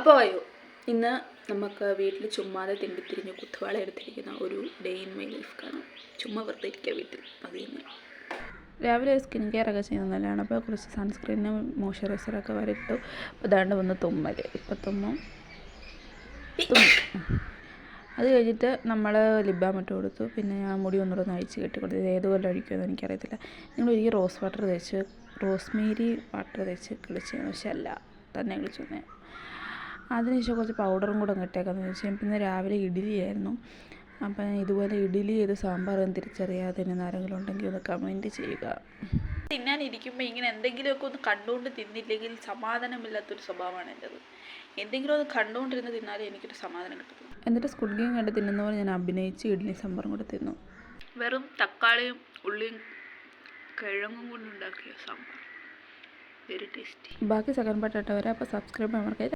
അപ്പോൾ ഇന്ന് നമുക്ക് വീട്ടിൽ ചുമ്മാതെ തിണ്ടിത്തിരിഞ്ഞ് കുത്തുവാള എടുത്തിരിക്കുന്ന ഒരു ഡേ ഇൻ മൈ ലൈഫ് കാണാം. ചുമ്മാ വെറുതെ ഇരിക്കുക വീട്ടിൽ. അത് തന്നെ രാവിലെ സ്കിൻ കെയർ ഒക്കെ ചെയ്യുന്നത് നല്ലതാണ്. അപ്പോൾ കുറച്ച് സൺസ്ക്രീനും മോയ്സ്ചറൈസറൊക്കെ വരട്ടു. അതാണ്ട് വന്ന് തുമ്മൽ ഇപ്പം തുമ്മും. അത് കഴിഞ്ഞിട്ട് നമ്മൾ ലിപ് ബാം ഇട്ട് കൊടുത്തു. പിന്നെ ഞാൻ മുടി ഒന്നുകൂടെ അഴിച്ച് കെട്ടി കൊടുത്തു. ഇത് ഏതുപോലെ അഴിക്കുമെന്ന് എനിക്കറിയത്തില്ല. നിങ്ങൾ ഈ റോസ്മേരി വാട്ടർ തേച്ച് കുളിച്ചതെന്ന് പക്ഷെ അല്ല, തന്നെ കുളിച്ചു വന്നേ. അതിനുശേഷം കുറച്ച് പൗഡറും കൂടെ ഇട്ടേക്കാന്ന് വെച്ചാൽ പിന്നെ രാവിലെ ഇഡ്ഡലിയായിരുന്നു. അപ്പം ഇതുപോലെ ഇഡ്ഡലി ചെയ്ത് സാമ്പാറും തിരിച്ചറിയാതെ ആരെങ്കിലും ഉണ്ടെങ്കിൽ ഒന്ന് കമൻറ്റ് ചെയ്യുക. തിന്നാനിരിക്കുമ്പോൾ ഇങ്ങനെ എന്തെങ്കിലുമൊക്കെ ഒന്ന് കണ്ടുകൊണ്ട് തിന്നില്ലെങ്കിൽ സമാധാനമില്ലാത്തൊരു സ്വഭാവമാണ് എൻ്റെത്. എന്തെങ്കിലും ഒന്ന് കണ്ടുകൊണ്ടിരുന്ന് തിന്നാലേ എനിക്കൊരു സമാധാനം കിട്ടും. എന്നിട്ട് സ്ക്വിഡ് ഗെയിം കണ്ട് തിന്നുന്ന പോലെ ഞാൻ അഭിനയിച്ച് ഇഡ്ഡലി സാമ്പാറും കൂടെ തിന്നു. വെറും തക്കാളിയും ഉള്ളിയും കിഴങ്ങും കൊണ്ടുണ്ടാക്കിയ സാമ്പാർ, വെരി ടേസ്റ്റി. ബാക്കി സെക്കൻഡ് പാർട്ട് ഇട്ടവരെ അപ്പോൾ സബ്സ്ക്രൈബ് ചെയ്യാൻ മറക്കരുത്.